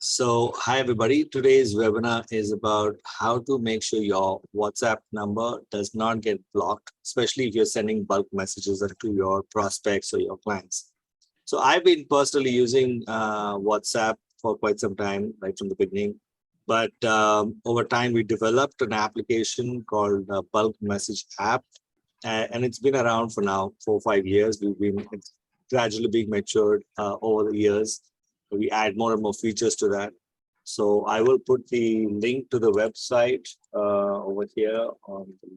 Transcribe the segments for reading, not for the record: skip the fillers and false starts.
Hi everybody. Today's webinar is about how to make sure your WhatsApp number does not get blocked, especially if you're sending bulk messages to your prospects or your clients. So I've been personally using WhatsApp for quite some time, right from the beginning. But over time, we developed an application called Bulk Message App, and it's been around for now 4 or 5 years. It's gradually being matured over the years. We add more and more features to that. So I will put the link to the website over here on the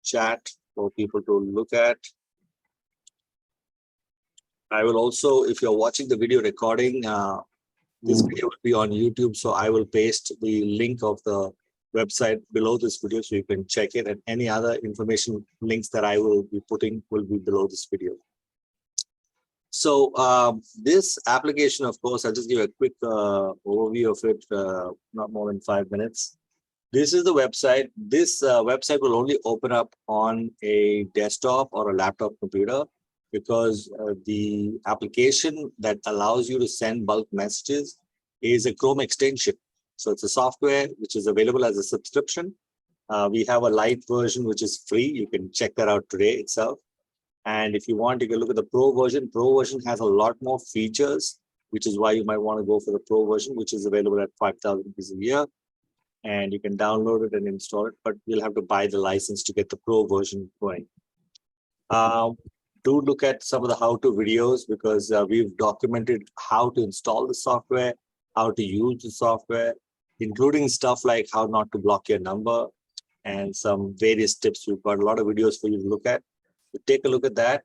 chat for people to look at. I will also, if you're watching the video recording, this video will be on YouTube, so I will paste the link of the website below this video so you can check it, and any other information links that I will be putting will be below this video. So this application, of course, I'll just give a quick overview of it, not more than 5 minutes. This is the website. This website will only open up on a desktop or a laptop computer, because the application that allows you to send bulk messages is a Chrome extension. So it's a software which is available as a subscription. We have a light version which is free. You can check that out today itself. And if you want, you can look at the Pro version. Pro version has a lot more features, which is why you might want to go for the Pro version, which is available at 5,000 rupees a year. And you can download it and install it, but you'll have to buy the license to get the Pro version going. Do look at some of the how-to videos, because we've documented how to install the software, how to use the software, including stuff like how not to block your number and some various tips. We've got a lot of videos for you to look at. So take a look at that.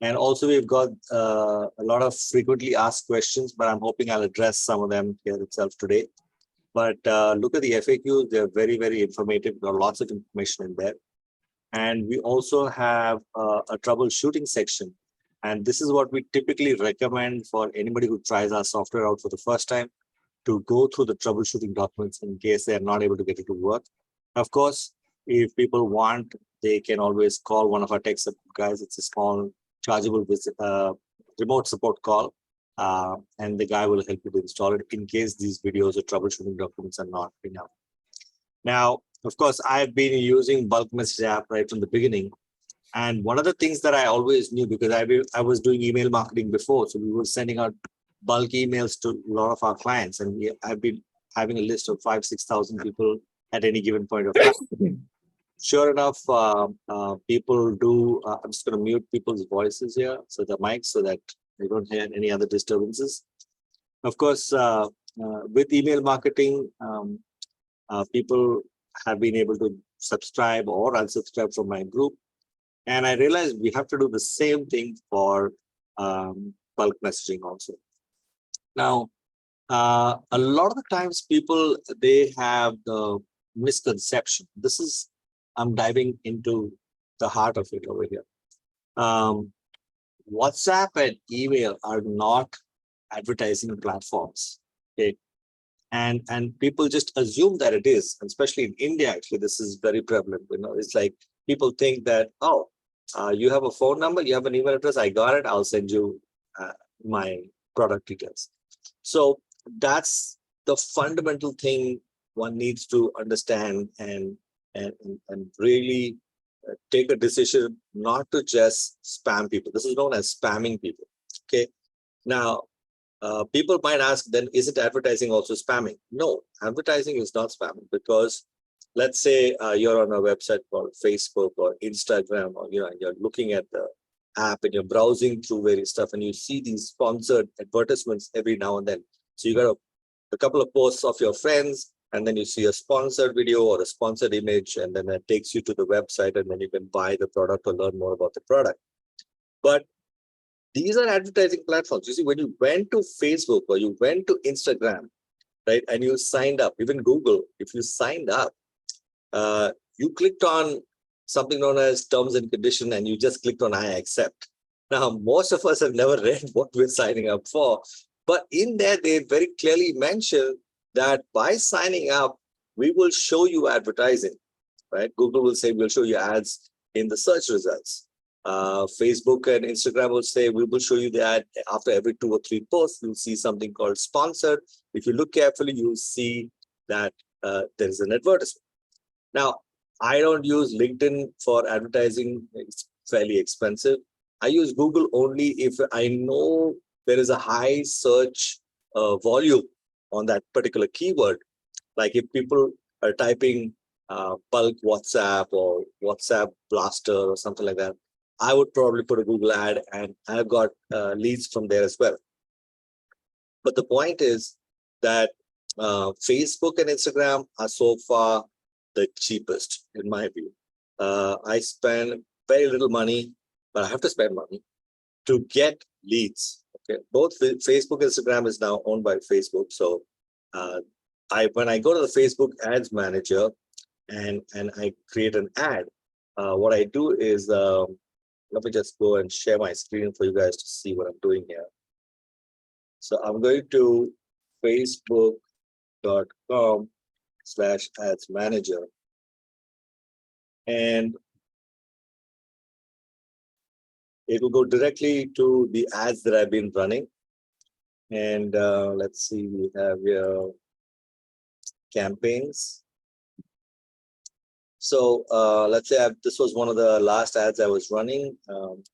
And also we've got a lot of frequently asked questions, but I'm hoping I'll address some of them here itself today. But look at the FAQs. They're very, very informative. There are lots of information in there. And we also have a troubleshooting section. And this is what we typically recommend for anybody who tries our software out for the first time, to go through the troubleshooting documents in case they're not able to get it to work. Of course, if people want, they can always call one of our tech support guys. It's a small chargeable remote support call. And the guy will help you to install it in case these videos or troubleshooting documents are not enough. Now, of course, I've been using bulk message app right from the beginning. And one of the things that I always knew, because I was doing email marketing before, so we were sending out bulk emails to a lot of our clients. And I've been having a list of 5,000 to 6,000 people at any given point of time. Sure enough, people do, I'm just going to mute people's voices here, so the mics, so that they don't hear any other disturbances. Of course, with email marketing, people have been able to subscribe or unsubscribe from my group. And I realized we have to do the same thing for bulk messaging also. Now, a lot of the times people, they have the misconception. I'm diving into the heart of it over here. WhatsApp and email are not advertising platforms. Okay. And people just assume that it is, especially in India. Actually, this is very prevalent. It's like people think that, oh, you have a phone number, you have an email address, I got it, I'll send you my product details. So that's the fundamental thing one needs to understand and really take a decision not to just spam people. This is known as spamming people. Okay. Now, people might ask, then is it advertising also spamming? No, advertising is not spamming, because let's say you're on a website called Facebook or Instagram, or you're looking at the app and you're browsing through various stuff, and you see these sponsored advertisements every now and then. So you got a couple of posts of your friends, and then you see a sponsored video or a sponsored image, and then that takes you to the website, and then you can buy the product or learn more about the product. But these are advertising platforms. You see, when you went to Facebook or you went to Instagram, right, and you signed up, even Google, if you signed up, you clicked on something known as terms and condition, and you just clicked on I accept. Now, most of us have never read what we're signing up for, but in there, they very clearly mention that by signing up, we will show you advertising, right? Google will say, we'll show you ads in the search results. Facebook and Instagram will say, we will show you the ad after every 2 or 3 posts. You'll see something called sponsored. If you look carefully, you'll see that there is an advertisement. Now, I don't use LinkedIn for advertising. It's fairly expensive. I use Google only if I know there is a high search volume on that particular keyword. Like if people are typing bulk WhatsApp or WhatsApp blaster or something like that, I would probably put a Google ad, and I've got leads from there as well. But the point is that Facebook and Instagram are so far the cheapest, in my view. I spend very little money, but I have to spend money to get leads. Okay, both Facebook and Instagram is now owned by Facebook. So when I go to the Facebook Ads Manager and I create an ad, what I do is let me just go and share my screen for you guys to see what I'm doing here. So I'm going to facebook.com/ads manager. And it will go directly to the ads that I've been running. And let's see, we have here campaigns. So let's say this was one of the last ads I was running. And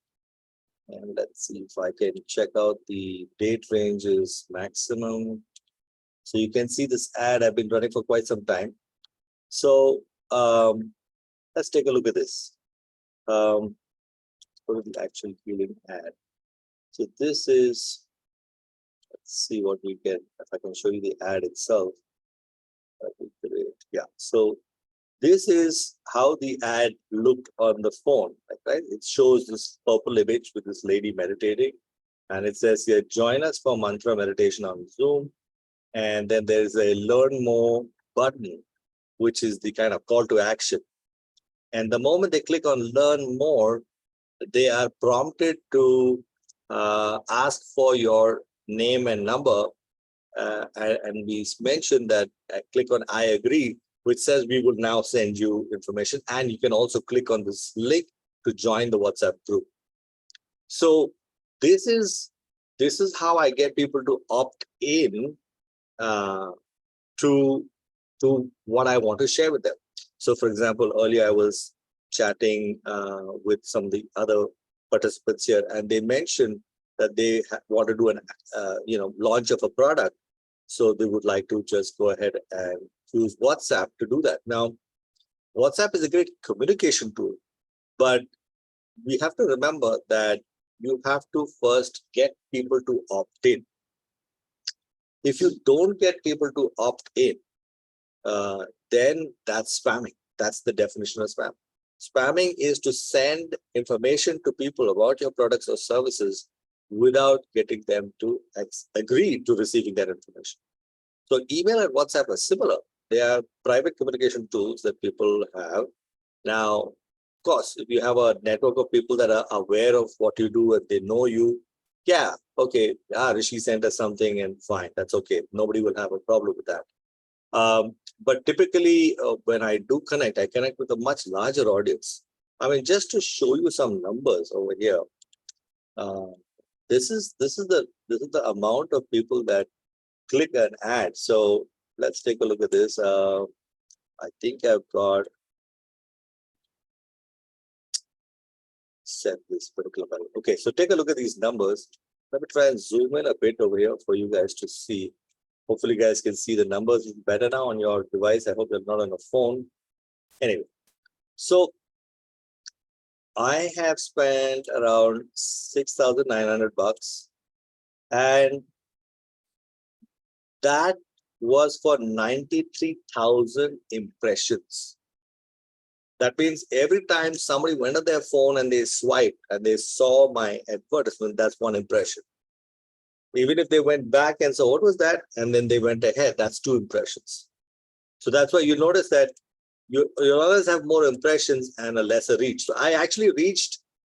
let's see if I can check out the date ranges maximum. So you can see this ad I've been running for quite some time. So let's take a look at this. Go to the actual healing ad. So this is, let's see what we get. If I can show you the ad itself. Yeah, so this is how the ad looked on the phone, right? It shows this purple image with this lady meditating, and it says here, join us for mantra meditation on Zoom. And then there's a learn more button, which is the kind of call to action. And the moment they click on learn more, they are prompted to ask for your name and number. And we mentioned that click on I agree, which says we will now send you information. And you can also click on this link to join the WhatsApp group. So this is how I get people to opt in to what I want to share with them. So for example, earlier I was chatting with some of the other participants here, and they mentioned that they want to do an launch of a product. So they would like to just go ahead and use WhatsApp to do that. Now, WhatsApp is a great communication tool, but we have to remember that you have to first get people to opt in. If you don't get people to opt in, then that's spamming. That's the definition of spam. Spamming is to send information to people about your products or services without getting them to agree to receiving that information. So email and WhatsApp are similar. They are private communication tools that people have. Now, of course, if you have a network of people that are aware of what you do and they know you, yeah, okay, Rishi sent us something and fine, that's okay. Nobody will have a problem with that. But typically, when I do connect, I connect with a much larger audience. I mean, just to show you some numbers over here, this is the amount of people that click an ad. So let's take a look at this. I think I've got set this particular value. Okay, so take a look at these numbers. Let me try and zoom in a bit over here for you guys to see. Hopefully you guys can see the numbers better now on your device. I hope they're not on a phone. Anyway, so I have spent around $6,900, and that was for 93,000 impressions. That means every time somebody went on their phone and they swiped and they saw my advertisement, that's one impression. Even if they went back and saw what was that, and then they went ahead, that's 2 impressions. So that's why you notice that you always have more impressions and a lesser reach. So I actually reached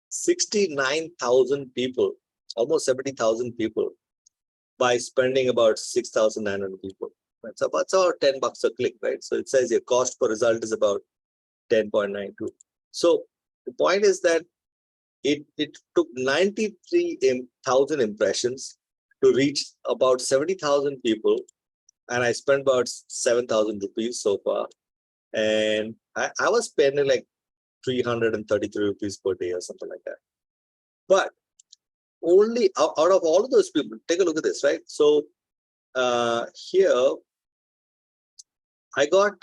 69,000 people, almost 70,000 people, by spending about 6,900 people. Right? So that's about $10 a click, right? So it says your cost per result is about 10.92. So the point is that it took 93,000 impressions to reach about 70,000 people. And I spent about 7,000 rupees so far. And I was spending like 333 rupees per day or something like that. But only out of all of those people, take a look at this, right? So here I got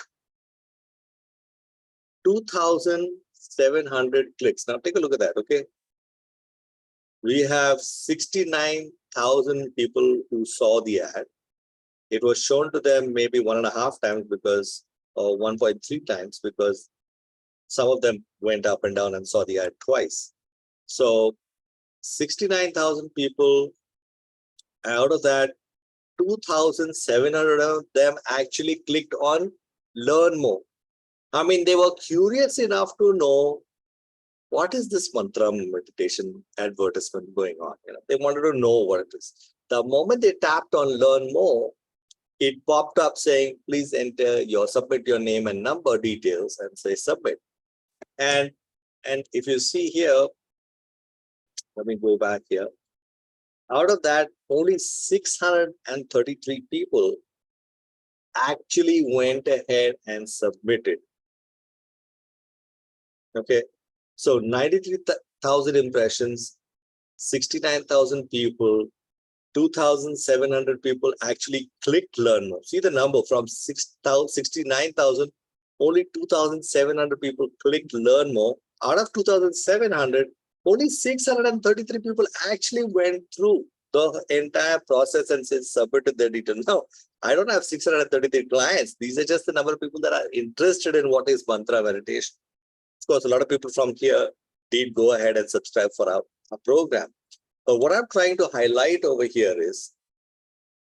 2,700 clicks. Now take a look at that, okay? We have 69,000 people who saw the ad. It was shown to them maybe 1.5 times because, or 1.3 times because some of them went up and down and saw the ad twice. So 69,000 people, out of that, 2,700 of them actually clicked on learn more. I mean, they were curious enough to know what is this mantra meditation advertisement going on. They wanted to know what it is. The moment they tapped on learn more, it popped up saying, please submit your name and number details and say submit. And if you see here, let me go back here. Out of that, only 633 people actually went ahead and submitted. Okay, so 93,000 impressions, 69,000 people, 2,700 people actually clicked learn more. See the number from 69,000, only 2,700 people clicked learn more. Out of 2,700, only 633 people actually went through the entire process and submitted their details. Now, I don't have 633 clients. These are just the number of people that are interested in what is mantra meditation. Of course, a lot of people from here did go ahead and subscribe for our program. But what I'm trying to highlight over here is,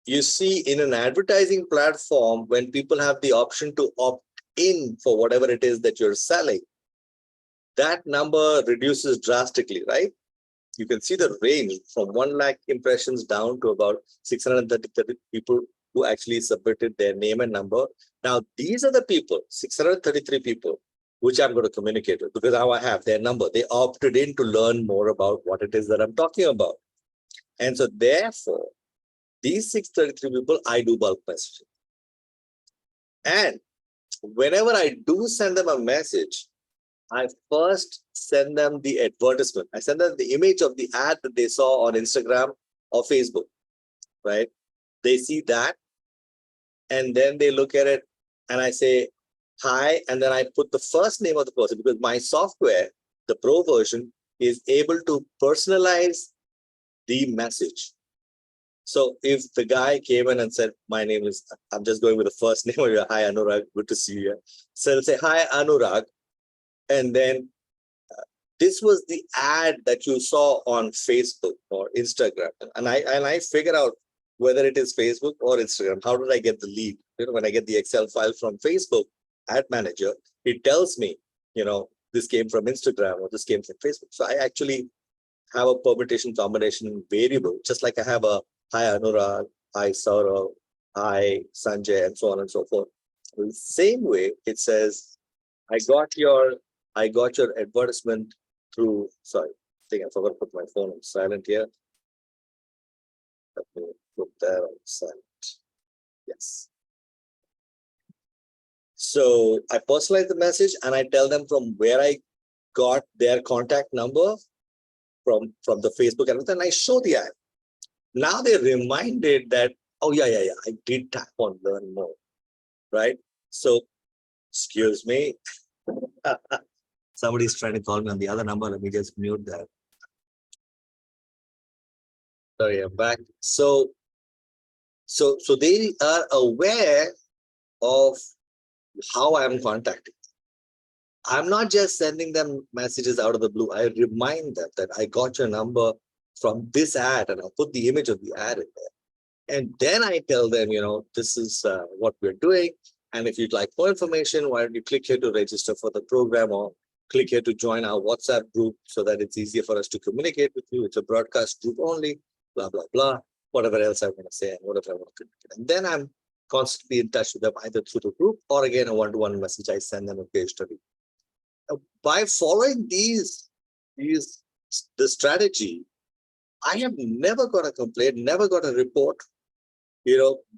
you see, in an advertising platform, when people have the option to opt in for whatever it is that you're selling, that number reduces drastically, right? You can see the range from 1 lakh impressions down to about 630 people who actually submitted their name and number. Now, these are the people, 633 people, which I'm going to communicate with, because now I have their number. They opted in to learn more about what it is that I'm talking about. And so therefore, these 633 people, I do bulk messaging. And whenever I do send them a message, I first send them the advertisement. I send them the image of the ad that they saw on Instagram or Facebook, right? They see that, and then they look at it, and I say, hi, and then I put the first name of the person, because my software, the Pro version, is able to personalize the message. So if the guy came in and said, my name is, I'm just going with the first name, hi Anurag, good to see you. So I'll say, hi Anurag. And then this was the ad that you saw on Facebook or Instagram. And I figure out whether it is Facebook or Instagram. How did I get the lead? When I get the Excel file from Facebook Ad Manager, it tells me, this came from Instagram or this came from Facebook. So I actually have a permutation combination variable, just like I have a hi Anurag, hi Saurav, hi Sanjay, and so on and so forth. In the same way, it says, I got your advertisement through, sorry, I think I forgot to put my phone on silent here. Let me put that on silent. Yes. So I personalize the message and I tell them from where I got their contact number from the Facebook and I show the ad. Now they're reminded that, oh yeah, I did tap on learn more, right? So, excuse me. Somebody's trying to call me on the other number. Let me just mute that. Sorry, I'm back. So they are aware of how I'm contacting. I'm not just sending them messages out of the blue. I remind them that I got your number from this ad, and I'll put the image of the ad in there. And then I tell them, this is what we're doing. And if you'd like more information, why don't you click here to register for the program, or click here to join our WhatsApp group so that it's easier for us to communicate with you. It's a broadcast group only, blah, blah, blah, whatever else I want to say and whatever I want to communicate. And then I'm constantly in touch with them either through the group or again, a one-to-one message I send them occasionally. By following these the strategy, I have never got a complaint, never got a report.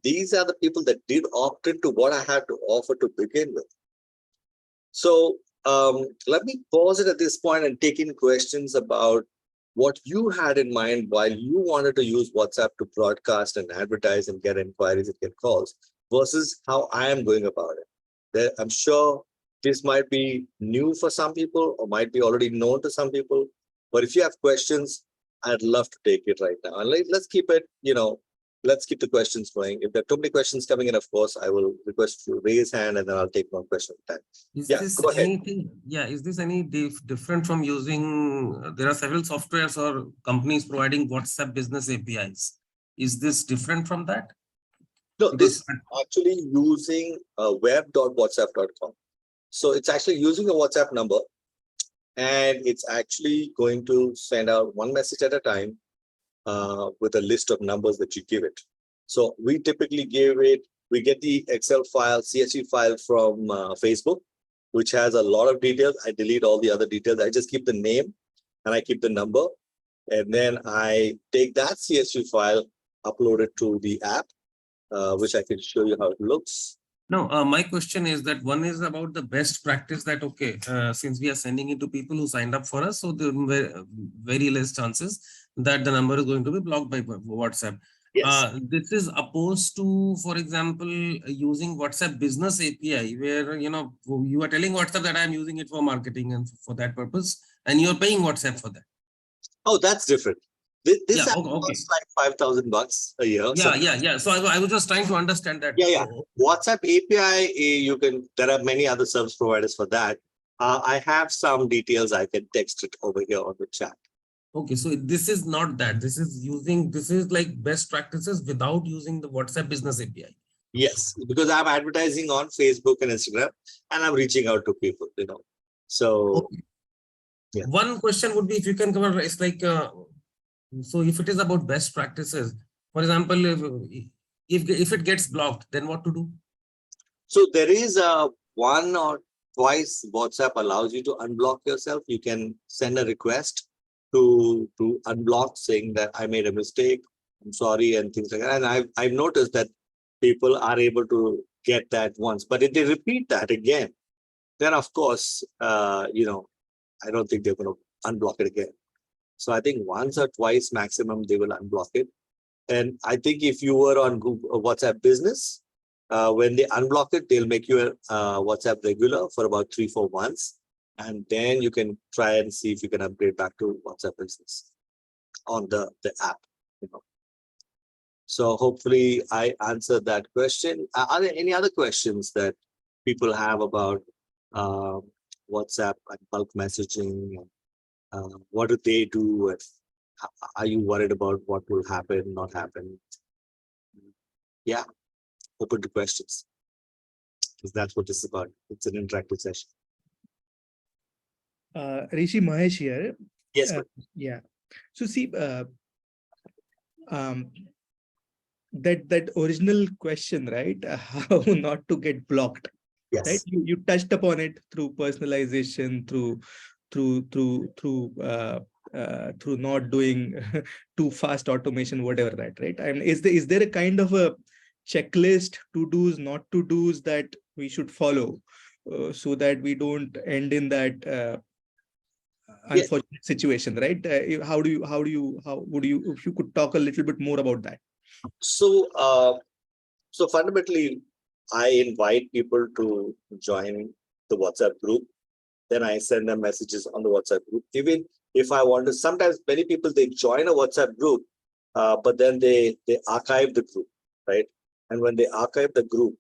These are the people that did opt into what I had to offer to begin with. So let me pause it at this point and take in questions about what you had in mind while you wanted to use WhatsApp to broadcast and advertise and get inquiries and get calls versus how I am going about it. I'm sure this might be new for some people or might be already known to some people. But if you have questions, I'd love to take it right now. And let's keep it, let's keep the questions going. If there are too many questions coming in, of course, I will request you to raise hand and then I'll take one question at a time. Is Yeah, this go ahead. anything? Yeah, is this any different from using? There are several softwares or companies providing WhatsApp business APIs. Is this different from that? No, Because this is actually using web.whatsapp.com. So it's actually using a WhatsApp number and it's actually going to send out one message at a time with a list of numbers that you give it. So we typically we get the Excel file, CSV file from Facebook, which has a lot of details. I delete all the other details. I just keep the name and I keep the number. And then I take that CSV file, upload it to the app, which I can show you how it looks. No, my question is that one is about the best practice that, okay, since we are sending it to people who signed up for us, so there are very less chances that the number is going to be blocked by WhatsApp. Yes. This is opposed to, for example, using WhatsApp business API, where, you are telling WhatsApp that I'm using it for marketing and for that purpose, and you're paying WhatsApp for that. Oh, that's different. This okay. costs like $5,000 a year. Yeah. So I was just trying to understand that. Yeah. WhatsApp API, there are many other service providers for that. I have some details. I can text it over here on the chat. Okay, so this is not that. This is like best practices without using the WhatsApp business API. Yes, because I'm advertising on Facebook and Instagram and I'm reaching out to people, So okay. Yeah. One question would be if you can cover, it's like, so if it is about best practices, for example, if it gets blocked, then what to do? So there is one or twice WhatsApp allows you to unblock yourself. You can send a request to unblock saying that I made a mistake, I'm sorry, and things like that. And I've noticed that people are able to get that once, but if they repeat that again, then of course, I don't think they're going to unblock it again. So I think once or twice maximum, they will unblock it. And I think if you were on Google, WhatsApp Business, when they unblock it, they'll make you a WhatsApp regular for about 3-4 months. And then you can try and see if you can upgrade back to WhatsApp Business on the app. So hopefully I answered that question. Are there any other questions that people have about WhatsApp and bulk messaging? What do they do? Are you worried about what will happen, not happen? Yeah, open to questions. Because that's what this is about. It's an interactive session. Rishi, Mahesh here. Yes. Yeah. So see, that original question, right? How not to get blocked. Yes. Right. You touched upon it through personalization, through not doing too fast automation, whatever that, right? And is there a kind of a checklist, to do's, not to do's that we should follow so that we don't end in that unfortunate situation, right? How would you, if you could talk a little bit more about that? So fundamentally, I invite people to join the WhatsApp group. Then I send them messages on the WhatsApp group. Even if I want to, sometimes many people, they join a WhatsApp group, but then they archive the group, right? And when they archive the group,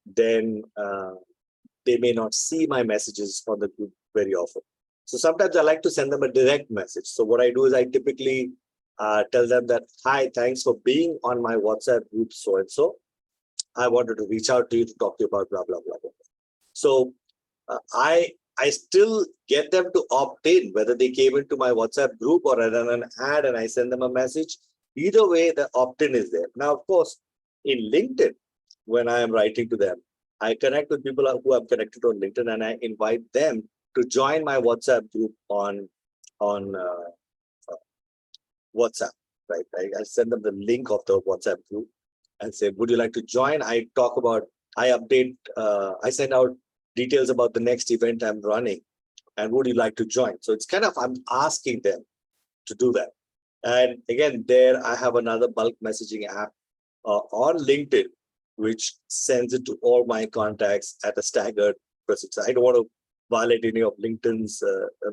then they may not see my messages on the group very often. So sometimes I like to send them a direct message. So what I do is I typically tell them that, hi, thanks for being on my WhatsApp group so-and-so. I wanted to reach out to you to talk to you about blah, blah, blah, blah. So I still get them to opt in, whether they came into my WhatsApp group or I run an ad and I send them a message. Either way, the opt-in is there. Now, of course, in LinkedIn, when I am writing to them, I connect with people who I'm connected on LinkedIn and I invite them to join my WhatsApp group on WhatsApp, right? I send them the link of the WhatsApp group and say, would you like to join? I update, I send out details about the next event I'm running, and would you like to join? So it's kind of, I'm asking them to do that. And again, there I have another bulk messaging app on LinkedIn, which sends it to all my contacts at a staggered procedure. I don't want to violate any of LinkedIn's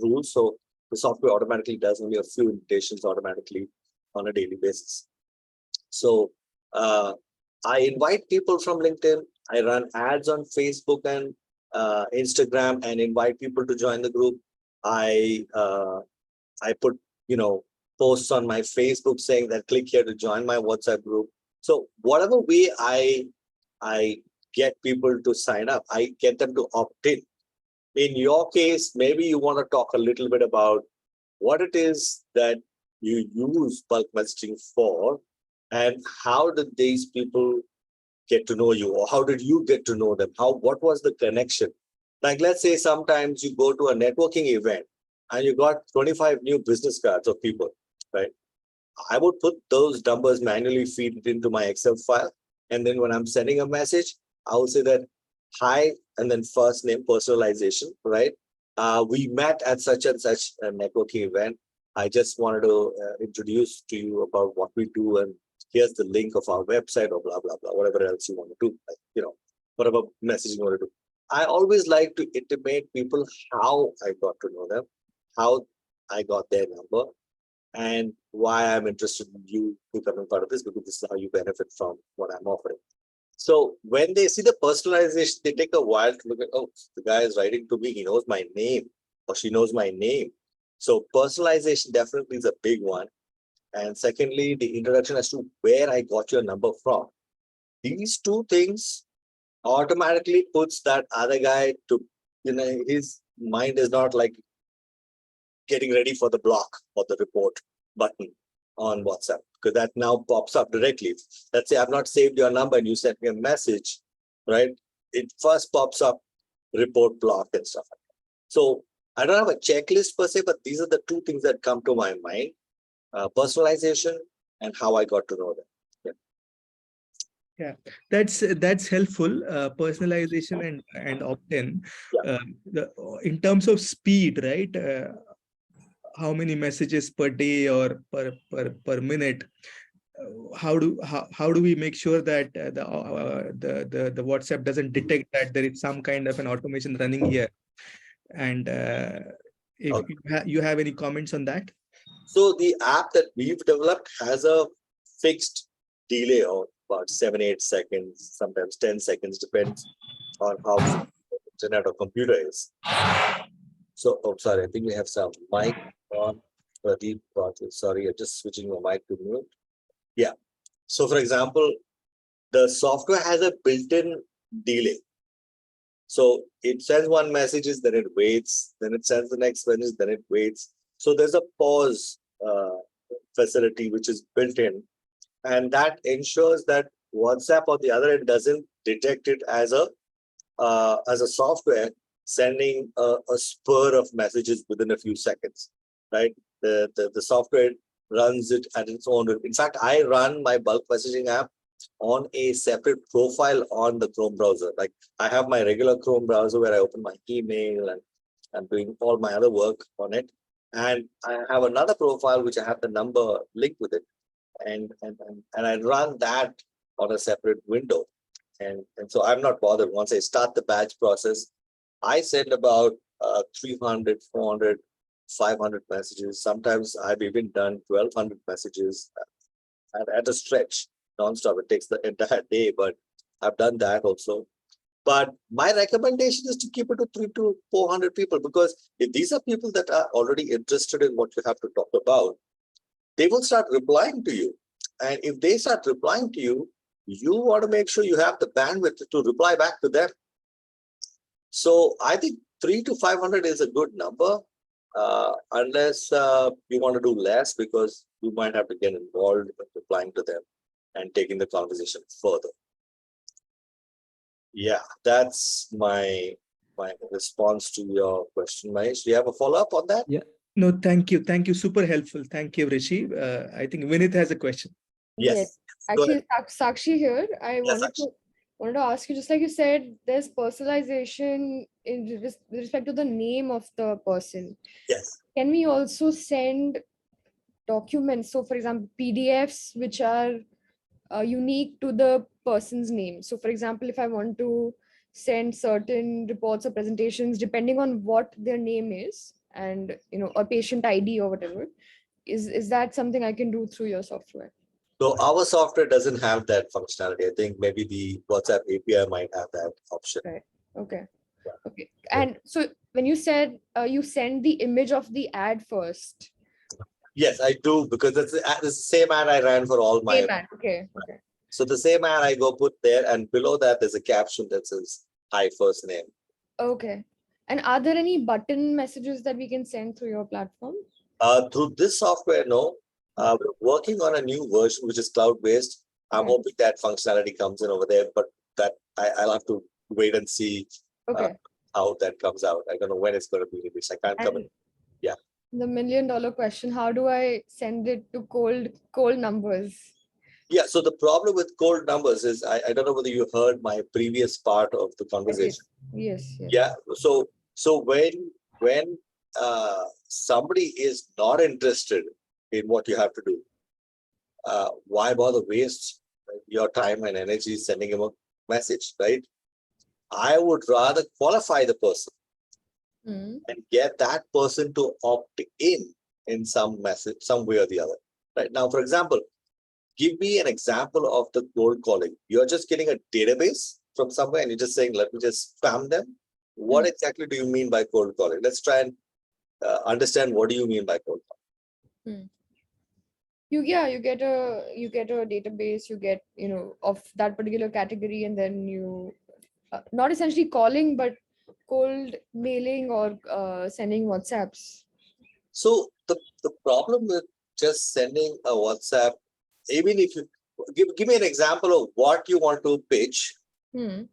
rules. So the software automatically does only a few invitations automatically on a daily basis. So I invite people from LinkedIn. I run ads on Facebook and Instagram and invite people to join the group. I put, posts on my Facebook saying that click here to join my WhatsApp group. So whatever way I get people to sign up, I get them to opt in. In your case, maybe you want to talk a little bit about what it is that you use bulk messaging for, and how did these people get to know you, or how did you get to know them? What was the connection? Like, let's say sometimes you go to a networking event and you got 25 new business cards of people, right? I would put those numbers manually, feed it into my Excel file. And then when I'm sending a message, I will say that, hi, and then first name, personalization, right? We met at such and such a networking event. I just wanted to introduce to you about what we do, and here's the link of our website, or blah, blah, blah, whatever else you want to do, like, whatever messaging you want to do. I always like to intimate people how I got to know them, how I got their number, and why I'm interested in you becoming part of this, because this is how you benefit from what I'm offering. So when they see the personalization, they take a while to look at, oh, the guy is writing to me, he knows my name, or she knows my name. So personalization definitely is a big one. And secondly, the introduction as to where I got your number from. These two things automatically puts that other guy to, his mind is not like getting ready for the block or the report button on WhatsApp, because that now pops up directly. Let's say I've not saved your number and you sent me a message, right? It first pops up report block and stuff like that. So I don't have a checklist per se, but these are the two things that come to my mind: personalization and how I got to know them. Yeah, that's helpful. Personalization and opt-in. Yeah. In terms of speed, right? How many messages per day or per minute? How do we make sure that the WhatsApp doesn't detect that there is some kind of an automation running here? And if you have any comments on that? So the app that we've developed has a fixed delay of about 7-8 seconds, sometimes 10 seconds, depends on how the internet or computer is. So, sorry, I think we have some mic on. Pradeep, sorry, I'm just switching my mic to mute. Yeah. So, for example, the software has a built-in delay. So it sends one message, then it waits, then it sends the next message, then it waits. So there's a pause facility which is built in, and that ensures that WhatsApp on the other end doesn't detect it as a software sending a spur of messages within a few seconds, right? The software runs it at its own. In fact, I run my bulk messaging app on a separate profile on the Chrome browser. Like, I have my regular Chrome browser where I open my email and I'm doing all my other work on it. And I have another profile which I have the number linked with it. And I run that on a separate window. And so I'm not bothered. Once I start the batch process, I send about 300, 400, 500 messages. Sometimes I've even done 1,200 messages at a stretch, nonstop. It takes the entire day, but I've done that also. But my recommendation is to keep it to 300 to 400 people, because if these are people that are already interested in what you have to talk about, they will start replying to you. And if they start replying to you, you want to make sure you have the bandwidth to reply back to them. So I think 300 to 500 is a good number, unless you want to do less, because you might have to get involved in replying to them and taking the conversation further. Yeah, that's my response to your question, Mahesh. Do you have a follow-up on that? Yeah, No, thank you. Thank you. Super helpful. Thank you, Rishi. I think Vinith has a question. Yes. Yes. Go ahead. Actually, Sakshi here. I Yes, wanted to ask you, just like you said, there's personalization with respect to the name of the person. Yes. Can we also send documents? So, for example, PDFs which are unique to the person's name. So, for example, if I want to send certain reports or presentations, depending on what their name is, and a patient ID or whatever, is that something I can do through your software? So our software doesn't have that functionality. I think maybe the WhatsApp API might have that option. Right. Okay. Yeah. Okay. And so when you said you send the image of the ad first. Yes, I do, because it's the same ad I ran for all my. Same ad. Okay. Okay. So the same ad I go put there, and below that there's a caption that says "Hi, first name." Okay. And are there any button messages that we can send through your platform? Through this software, no. We're working on a new version which is cloud-based. I'm Okay. hoping that functionality comes in over there, but that I'll have to wait and see Okay. how that comes out. I don't know when it's going to be released. I can't come in. And Yeah. the $1,000,000 question: how do I send it to cold numbers? Yeah. So the problem with cold numbers is I don't know whether you heard my previous part of the conversation. Yes. Yes. Yeah. So when somebody is not interested in what you have to do, why bother waste your time and energy sending him a message, right? I would rather qualify the person Hmm. and get that person to opt in some message, some way or the other. Right now, for example, give me an example of the cold calling. You're just getting a database from somewhere and you're just saying, let me just spam them. What exactly do you mean by cold calling? Let's try and understand, what do you mean by cold calling? You get a database, you get of that particular category, and then you not essentially calling, but cold mailing or sending WhatsApps. So the problem with just sending a WhatsApp, even if you give me an example of what you want to pitch,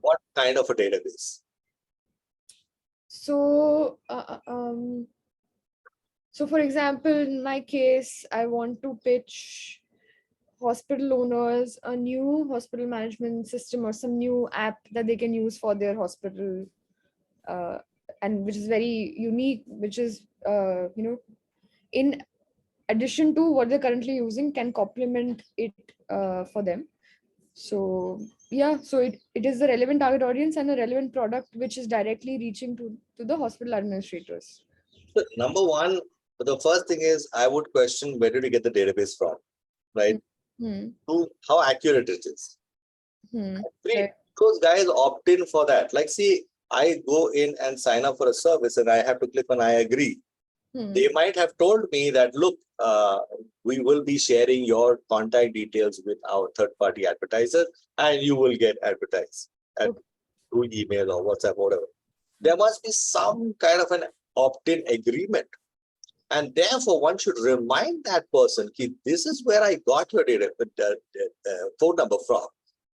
what kind of a database? So so for example, in my case, I want to pitch hospital owners a new hospital management system or some new app that they can use for their hospital, and which is very unique, which is in addition to what they're currently using, can complement it for them. So yeah, so it is the relevant target audience and a relevant product which is directly reaching to the hospital administrators. So number one, the first thing is I would question, where did you get the database from, right? To how accurate it is. Right. Those guys opt in for that. Like, see, I go in and sign up for a service and I have to click on I agree. They might have told me that, look, we will be sharing your contact details with our third-party advertiser and you will get advertised through email or WhatsApp, whatever. There must be some kind of an opt-in agreement. And therefore, one should remind that person, this is where I got your data, phone number from.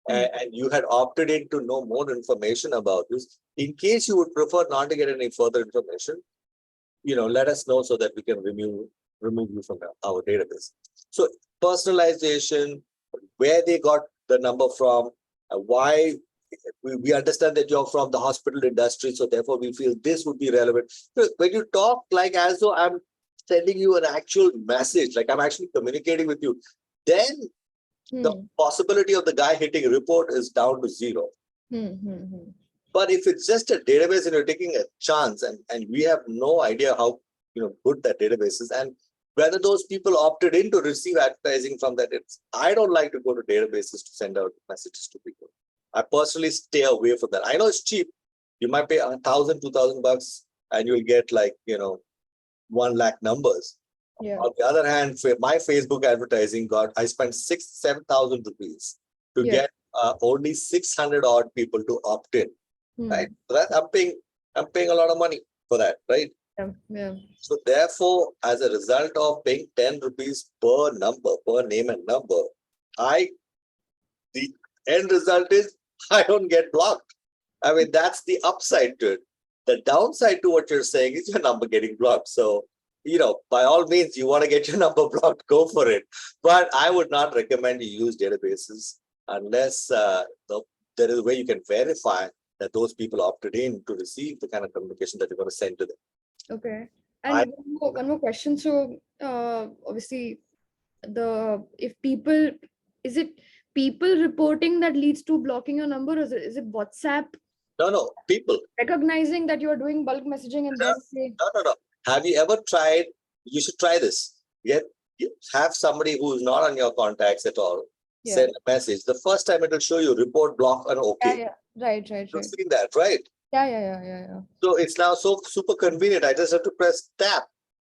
And you had opted in to know more information about this. In case you would prefer not to get any further information, let us know so that we can remove you from our database. So personalization, where they got the number from, why we understand that you're from the hospital industry, so therefore we feel this would be relevant. When you talk like as though I'm sending you an actual message, like I'm actually communicating with you, then the possibility of the guy hitting report is down to zero. But if it's just a database and you're taking a chance, and we have no idea how good that database is, and whether those people opted in to receive advertising from that, I don't like to go to databases to send out messages to people. I personally stay away from that. I know it's cheap. You might pay $1,000, $2,000 and you'll get 1 lakh numbers. Yeah. On the other hand, my Facebook advertising I spent 7,000 rupees to get only 600 odd people to opt in. Right? So that I'm paying a lot of money for that, right? Yeah. So therefore, as a result of paying 10 rupees per name and number, the end result is I don't get blocked. I mean, that's the upside to it. The downside to what you're saying is your number getting blocked. So by all means, you want to get your number blocked, go for it. But I would not recommend you use databases unless there is a way you can verify that those people opted in to receive the kind of communication that you're going to send to them. Okay. I- And one more question. So, obviously, is it people reporting that leads to blocking your number, or is it WhatsApp No, people. recognizing that you're doing bulk messaging and then say, No. Have you ever tried? You should try this. You have somebody who's not on your contacts at all. yeah, Send a message. The first time it will show you report, block, and yeah, okay. yeah, right. You've seen that, right? Yeah. So it's now so super convenient. I just have to press tap,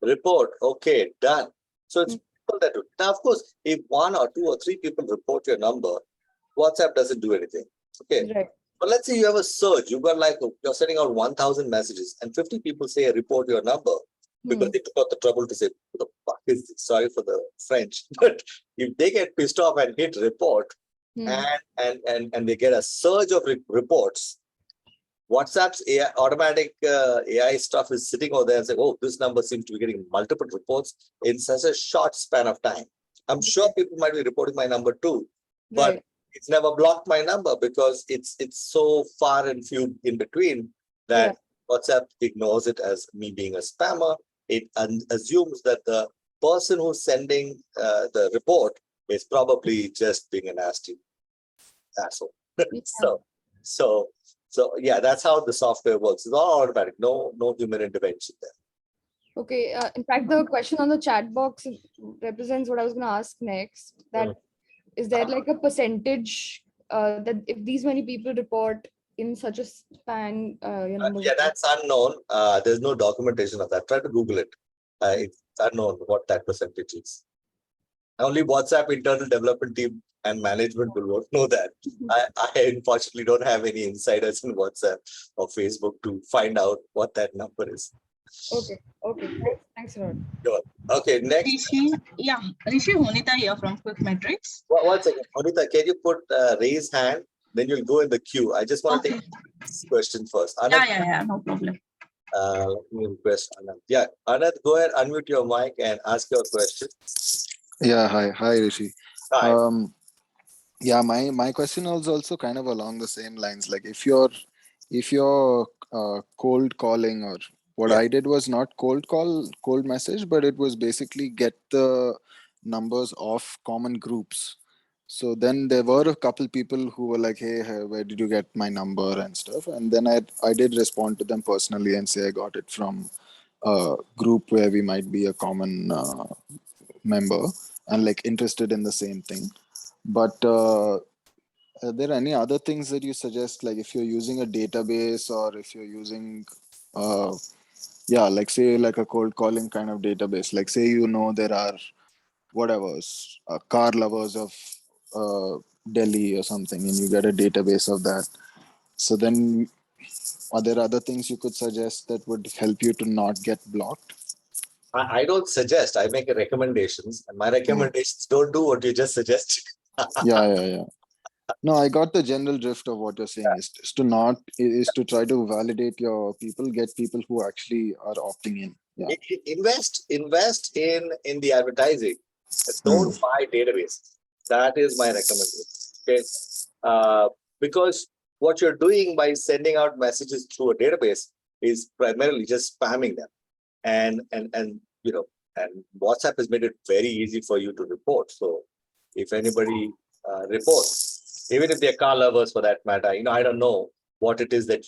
report, okay, done. So it's people that do. Now, of course, if 1 or 2 or 3 people report your number, WhatsApp doesn't do anything. Okay. Right. But let's say you have a surge. You're sending out 1,000 messages and 50 people say report your number because they took out the trouble to say, "Who the fuck is this?" Sorry for the French. But if they get pissed off and hit report and they get a surge of reports, WhatsApp's automatic AI stuff is sitting over there and saying, "Oh, this number seems to be getting multiple reports in such a short span of time." I'm sure people might be reporting my number too, but Right. it's never blocked my number because it's so far and few in between that WhatsApp ignores it as me being a spammer. It assumes that the person who's sending the report is probably just being a nasty asshole. So yeah, that's how the software works. It's all automatic, no human intervention there. Okay. In fact, the question on the chat box represents what I was going to ask next. That is there like a percentage that if these many people report in such a span, your number? Yeah, that's unknown. There's no documentation of that. Try to Google it. It's unknown what that percentage is. Only WhatsApp internal development team and management will know that. I unfortunately don't have any insiders in WhatsApp or Facebook to find out what that number is. Okay. Thanks a lot. Sure. Okay, next. Rishi Honita here from Quick Metrics. One second. Honita, can you put raise hand? Then you'll go in the queue. I just want to take this question first. Anand, Yeah, no problem. let me request Anand. Yeah, Anand, go ahead, unmute your mic and ask your question. Yeah, hi Rishi. Hi. Yeah, my question was also kind of along the same lines. Like if you're cold calling, or what I did was not cold message, but it was basically get the numbers of common groups. So then there were a couple people who were like, hey, where did you get my number and stuff? And then I did respond to them personally and say I got it from a group where we might be a common member and like interested in the same thing. But are there any other things that you suggest, like if you're using a database or if you're using like say like a cold calling kind of database, like say there are car lovers of Delhi or something, and you get a database of that. So then are there other things you could suggest that would help you to not get blocked? I don't suggest, I make recommendations, and my recommendations don't do what you just suggested. Yeah. No, I got the general drift of what you're saying. Is to try to validate your people, get people who actually are opting in. Yeah. Invest in the advertising. Don't buy databases. That is my recommendation. Okay. Because what you're doing by sending out messages through a database is primarily just spamming them. And WhatsApp has made it very easy for you to report. So if anybody reports, even if they're car lovers for that matter, I don't know what it is that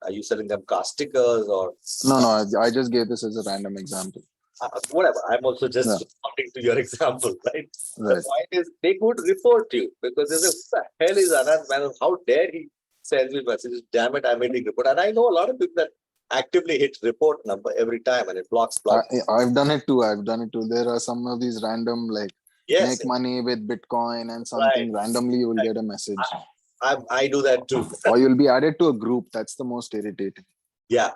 are you selling them car stickers or? No, I just gave this as a random example. Whatever. I'm also just responding to your example, right? Right. The point is they could report you because they say, "What the hell is Anand man? How dare he send me messages? Damn it, I'm hitting report." And I know a lot of people that actively hit report number every time and it blocks. I've done it too. There are some of these random make money with Bitcoin and something. Randomly you will get a message. I do that too. Or you'll be added to a group. That's the most irritating. Yeah.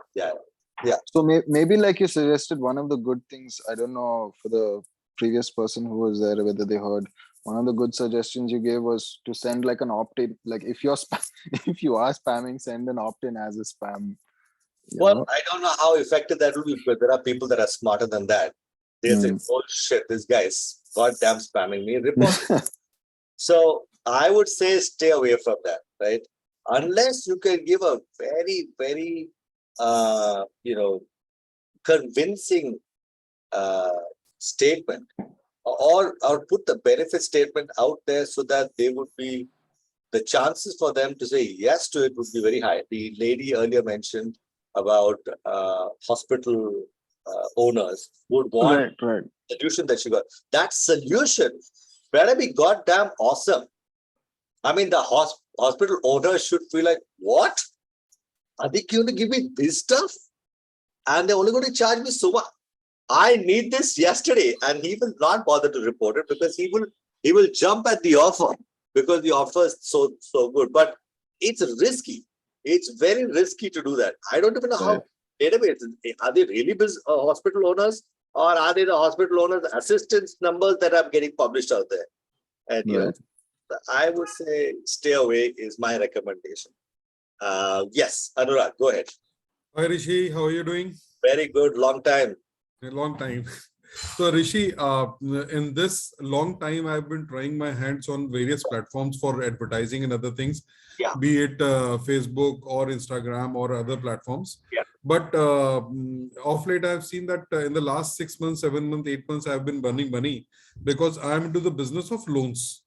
So maybe like you suggested, one of the good things, I don't know for the previous person who was there, whether they heard, one of the good suggestions you gave was to send like an opt-in. Like if you are spamming, send an opt-in as a spam. Well, I don't know how effective that will be, but there are people that are smarter than that. They say, oh shit, this guy's goddamn spamming me. Report. So I would say stay away from that, right? Unless you can give a very, very, convincing statement, or put the benefit statement out there so that they would be, the chances for them to say yes to it would be very high. The lady earlier mentioned about hospital owners would want right. solution that she got. That solution better be goddamn awesome. I mean, the hospital owner should feel like, what? Are they going to give me this stuff? And they're only going to charge me so much. I need this yesterday, and he will not bother to report it because he will jump at the offer because the offer is so good. But it's risky. It's very risky to do that. I don't even know how database are they really hospital owners, or are they the hospital owners' assistance numbers that are getting published out there? And I would say stay away is my recommendation. Yes, Anurag, go ahead. Hi Rishi, how are you doing? Very good, long time. A long time. So Rishi, in this long time, I've been trying my hands on various platforms for advertising and other things, be it Facebook or Instagram or other platforms. But of late, I've seen that in the last 6 months, 7 months, 8 months, I've been burning money because I'm into the business of loans.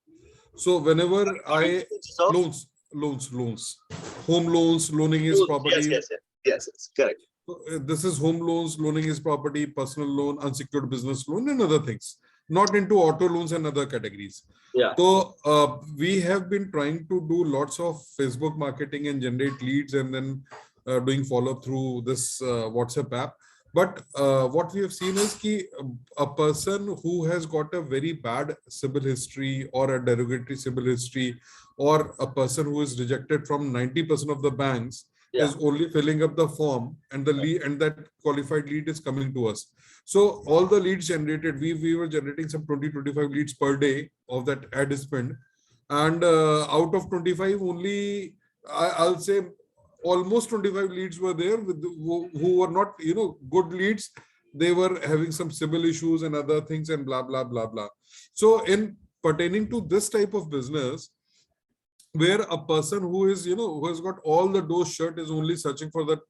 So whenever loans, home loans, loaning his property. Yes, correct. This is home loans, loaning his property, personal loan, unsecured business loan, and other things. Not into auto loans and other categories. So we have been trying to do lots of Facebook marketing and generate leads, and then doing follow through this WhatsApp app. But what we have seen is that a person who has got a very bad CIBIL history or a derogatory CIBIL history, or a person who is rejected from 90% of the banks, is only filling up the form, and the lead, and that qualified lead is coming to us. So all the leads generated, we were generating some 20-25 leads per day of that ad spend, and out of 25, only I'll say almost 25 leads were there who were not good leads. They were having some CIBIL issues and other things and blah blah blah blah. So in pertaining to this type of business, where a person who is who has got all the doors shut is only searching for that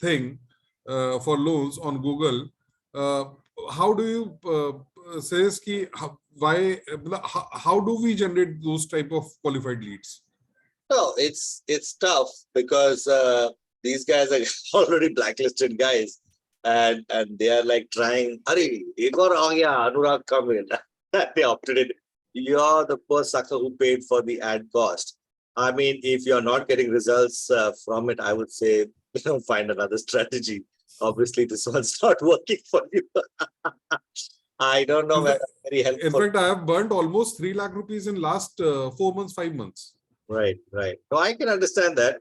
thing for loans on Google, how do you say how do we generate those type of qualified leads? No, it's tough because these guys are already blacklisted guys, and they are like trying. Arey, ek aur aa gaya, Anurag, come in. They opted in. You're the poor sucker who paid for the ad cost. I mean, if you're not getting results from it, I would say find another strategy. Obviously, this one's not working for you. I don't know whether very helpful. In fact, I have burnt almost 3 lakh rupees in last 4 months, 5 months. Right. No, I can understand that,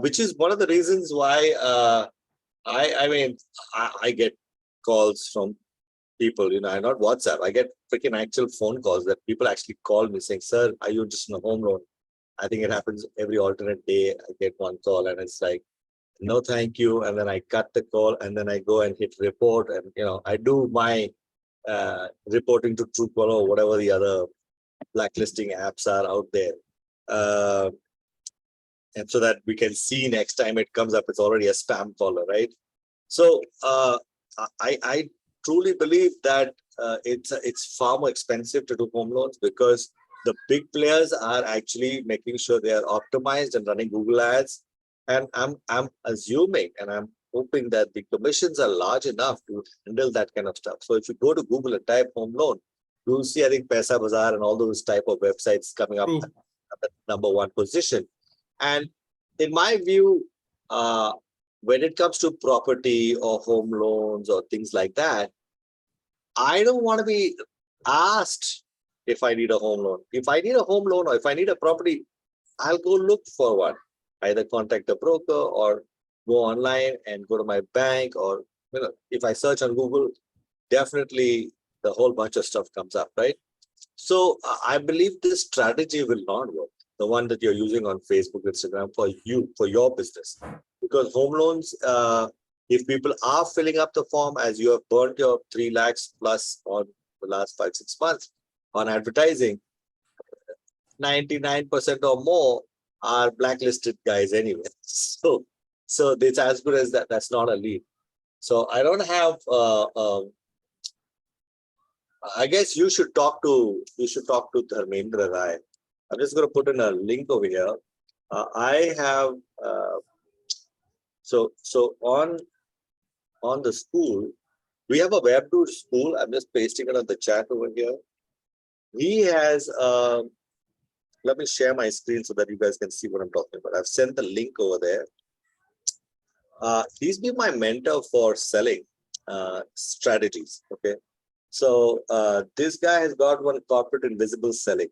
which is one of the reasons why I get calls from people, not WhatsApp. I get freaking actual phone calls that people actually call me saying, sir, are you just in a home loan? I think it happens every alternate day. I get one call and it's like, no, thank you. And then I cut the call and then I go and hit report. And, I do my reporting to Truecaller or whatever the other blacklisting apps are out there. And so that we can see next time it comes up, it's already a spam caller, right? So I truly believe that it's far more expensive to do home loans because the big players are actually making sure they are optimized and running Google ads. And I'm assuming and I'm hoping that the commissions are large enough to handle that kind of stuff. So if you go to Google and type home loan, you'll see, I think, Paisa Bazaar and all those type of websites coming up at the #1 position. And in my view, when it comes to property or home loans or things like that, I don't want to be asked if I need a home loan. If I need a home loan or if I need a property, I'll go look for one. Either contact a broker or go online and go to my bank, or if I search on Google, definitely the whole bunch of stuff comes up, right? So I believe this strategy will not work. the one that you're using on Facebook, Instagram for you, for your business. Because home loans, if people are filling up the form as you have burnt your 3 lakhs plus on the last 5-6 months on advertising, 99% or more are blacklisted guys anyway. So it's as good as that. That's not a lead. So I don't have. I guess you should talk to Dharmendra Rai. I'm just going to put in a link over here. I have so on the school, we have a Web2 school. I'm just pasting it on the chat over here. He has. Let me share my screen so that you guys can see what I'm talking about. I've sent the link over there. He's been my mentor for selling strategies. Okay. So this guy has got one, corporate invisible selling.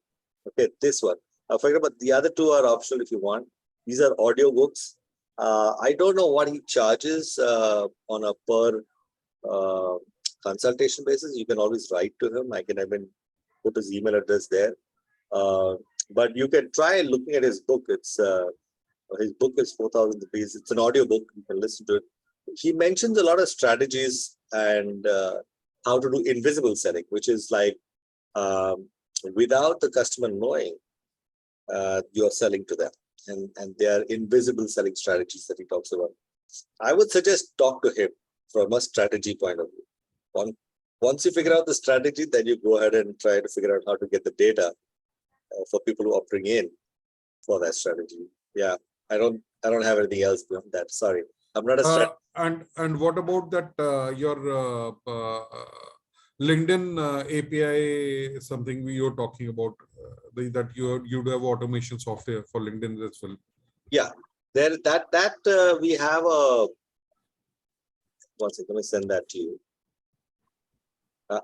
Okay, this one. Forget about the other 2 are optional if you want. These are audio books. I don't know what he charges on a per consultation basis. You can always write to him. I can even put his email address there. But you can try looking at his book. It's his book is 4,000 rupees. It's an audio book. You can listen to it. He mentions a lot of strategies and how to do invisible selling, which is like without the customer knowing, you're selling to them, and they are invisible selling strategies that he talks about. I would suggest talk to him from a strategy point of view. Once you figure out the strategy, then you go ahead and try to figure out how to get the data for people who are opting in for that strategy. Yeah, I don't have anything else beyond that. Sorry, I'm not a strategist. And what about that your LinkedIn API, something we were talking about, that you do have automation software for LinkedIn as well? Yeah, there we have a. One second, let me send that to you.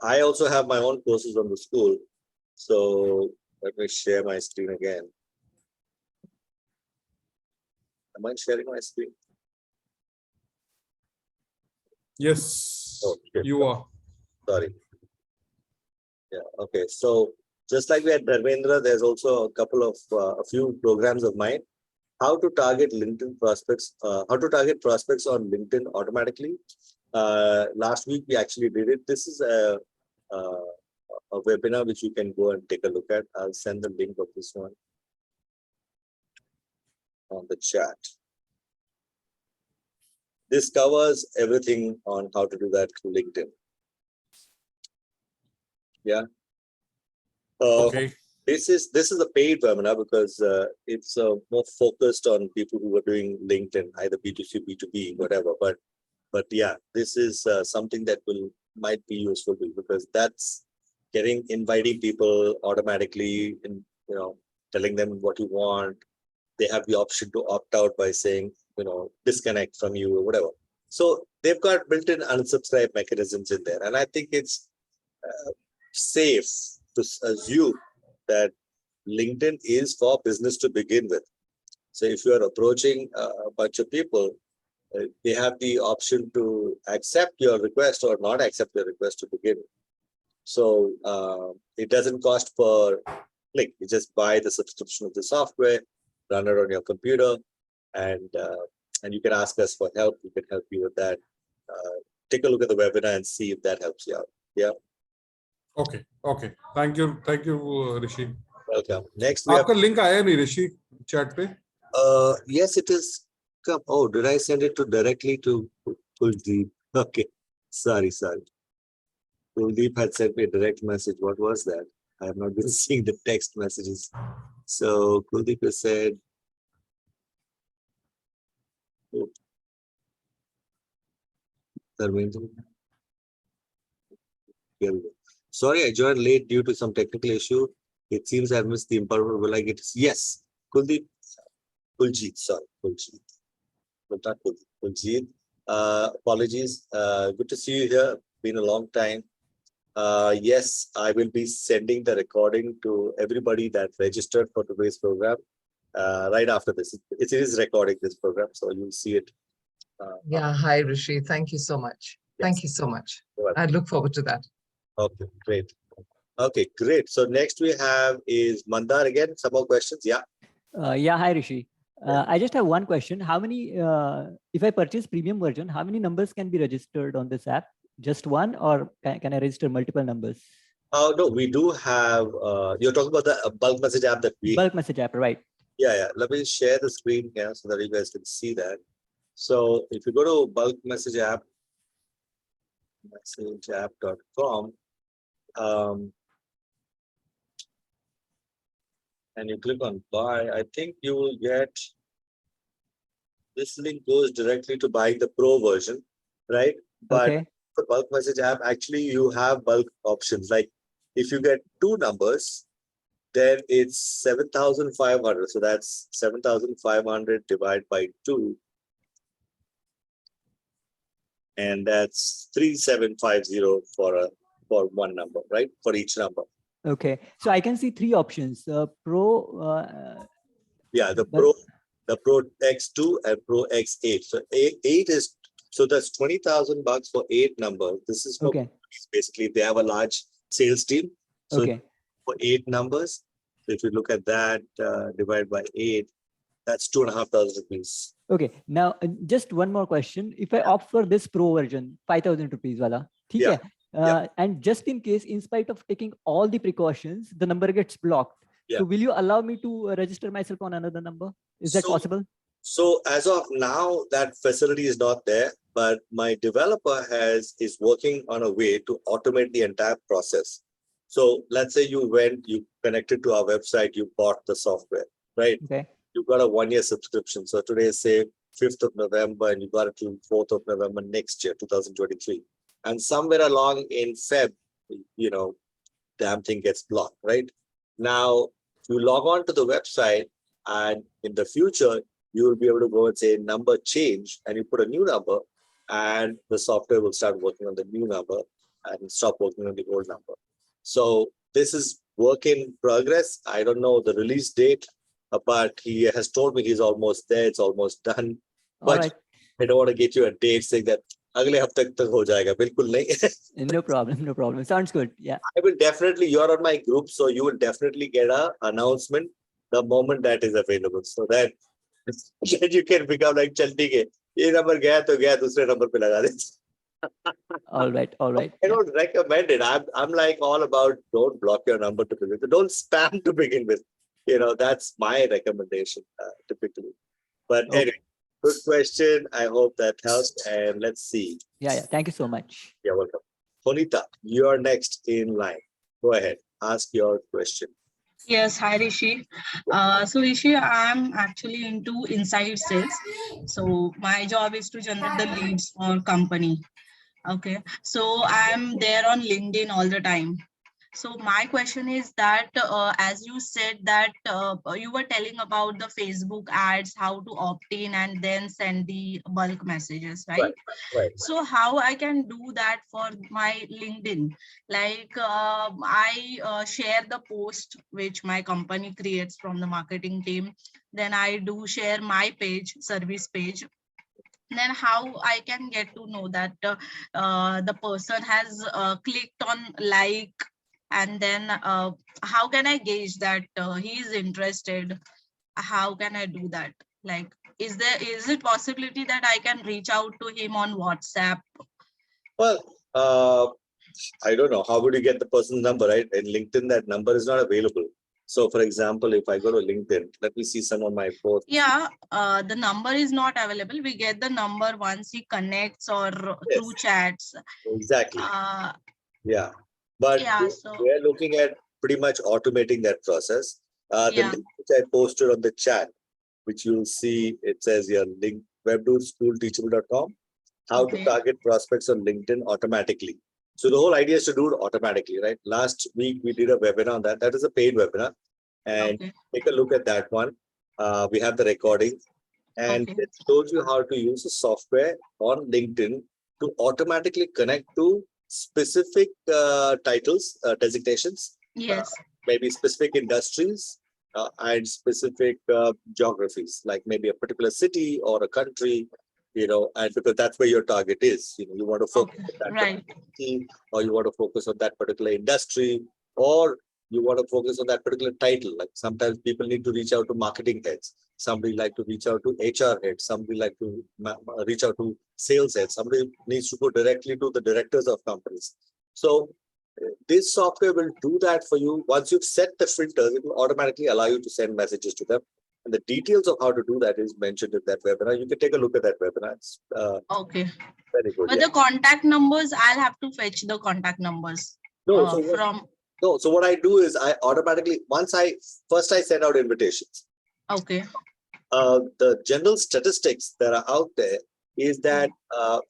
I also have my own courses on the school, so let me share my screen again. Am I sharing my screen? Yes, okay. You are. Sorry. Yeah. Okay. So just like we had Dharmendra, there's also a few programs of mine. How to target LinkedIn prospects? How to target prospects on LinkedIn automatically? Last week we actually did it. This is a webinar which you can go and take a look at. I'll send the link of this one on the chat. This covers everything on how to do that through LinkedIn. Yeah. Okay. This is a paid webinar because it's more focused on people who are doing LinkedIn, either B2C, B2B, whatever. But yeah, this is something that might be useful to you, because that's inviting people automatically, and telling them what you want. They have the option to opt out by saying, disconnect from you or whatever. So they've got built-in unsubscribe mechanisms in there, and I think it's safe to assume that LinkedIn is for business to begin with. So if you are approaching a bunch of people, they have the option to accept your request or not accept your request to begin with. So it doesn't cost per click. You just buy the subscription of the software, run it on your computer, and you can ask us for help. We can help you with that. Take a look at the webinar and see if that helps you out. Yeah. Okay. Thank you, Rishi. Welcome. Next we have. आपका link आया नहीं Rishi chat पे? Yes, it is. Oh, did I send it directly to Kuldeep? Okay. Sorry. Kuldeep had sent me a direct message. What was that? I have not been seeing the text messages. So Kuldeep has said, oh, Dharmendra. Here we go. Sorry, I joined late due to some technical issue. It seems I missed the important. Will I get it? Yes, Kuldeep. Kuljit, sorry, Kuljit. But not Kuldeep. Kuljit. Apologies. Good to see you here. Been a long time. Yes, I will be sending the recording to everybody that registered for today's program right after this. It is recording this program, so you'll see it. Yeah, hi Rishi. Thank you so much. Yes. Thank you so much. You're welcome. I look forward to that. Okay, great. Okay, great. So next we have is Mandar again. Some more questions? Yeah. Yeah, hi Rishi. I just have one question. How many, if I purchase premium version, how many numbers can be registered on this app? Just one, or can I register multiple numbers? Oh, no, we do have, you're talking about the bulk message app that we, Bulk message app, right? yeah. Let me share the screen here so that you guys can see that. So if you go to bulk message app, messageapp.com, and you click on buy, I think you will get, this link goes directly to buying the pro version, right? But Okay. the bulk message app, actually you have bulk options. Like if you get two numbers, then it's 7,500. So that's 7,500 divided by 2. And that's 3,750 for one number, right? For each number. Okay. So I can see three options. Pro. Yeah, the But- Pro X2 and Pro X8. So eight is, so that's 20,000 bucks for 8 numbers. This is for Okay. basically they have a large sales team. So Okay. for 8 numbers, if you look at that divided by 8, that's 2,500 rupees. Okay. Now, just one more question. If I opt for this pro version, 5,000 rupees wala, theek Yeah. hai? And just in case, in spite of taking all the precautions, the number gets blocked. Yeah. So will you allow me to register myself on another number? Is that possible? So as of now, that facility is not there, but my developer is working on a way to automate the entire process. So let's say you connected to our website, you bought the software, right? Okay. You got a 1-year subscription. So today is say 5th of November and you got it till 4th of November next year, 2023. And somewhere along in Feb, damn thing gets blocked, right? Now, you log on to the website and in the future, you will be able to go and say number change and you put a new number and the software will start working on the new number and stop working on the old number. So this is work in progress. I don't know the release date, but he has told me he's almost there. It's almost done. All But right. I don't want to get you a date saying that अगले हफ्ते तक हो जाएगा. बिल्कुल नहीं. No problem. No problem. Sounds good. Yeah. I will definitely, you're on my group, so you will definitely get an announcement the moment that is available. So that then you can become like, चल ठीक है, ये number गया तो गया, दूसरे number पे लगा दे. All right. All right. I don't recommend it. I'm like all about don't block your number to begin with. Don't spam to begin with. That's my recommendation typically. But Okay. anyway, good question. I hope that helped. And let's see. Yeah. Thank you so much. You're welcome. Honita, you're next in line. Go ahead. Ask your question. Yes, hi Rishi. So Rishi, I'm actually into inside sales. So my job is to generate the leads for company. Okay, so I'm there on LinkedIn all the time. So my question is that, as you said that you were telling about the Facebook ads, how to opt in and then send the bulk messages, right? Right. So how I can do that for my LinkedIn? Like I share the post which my company creates from the marketing team. Then I do share my page, service page. Then how I can get to know that the person has clicked on like, and then how can I gauge that he is interested? How can I do that? Like, is it possibility that I can reach out to him on WhatsApp? Well, I don't know. How would you get the person's number, right? In LinkedIn, that number is not available. So, for example, if I go to LinkedIn, let me see some of my posts. Yeah, the number is not available. We get the number once he connects or through chats. Exactly. Yeah. But Yeah, so we're looking at pretty much automating that process. The yeah. link which I posted on the chat, which you'll see, it says here, link webdudeschoolteachable.com, how to target prospects on LinkedIn automatically. So the whole idea is to do it automatically, right? Last week, we did a webinar on that. That is a paid webinar. And take a look at that one. We have the recording. And it shows you how to use the software on LinkedIn to automatically connect to specific titles, designations. Yes. Maybe specific industries and specific geographies, like maybe a particular city or a country, and because that's where your target is. You want to focus on that Right. city, or you want to focus on that particular industry, or you want to focus on that particular title. Like sometimes people need to reach out to marketing heads. Somebody like to reach out to HR heads. Somebody like to reach out to sales heads. Somebody needs to go directly to the directors of companies. So this software will do that for you. Once you've set the filters, it will automatically allow you to send messages to them. And the details of how to do that is mentioned in that webinar. You can take a look at that webinar. It's, okay. Very good. But the contact numbers, I'll have to fetch the contact numbers from. No, so what I do is I automatically, first I send out invitations. Okay. The general statistics that are out there is that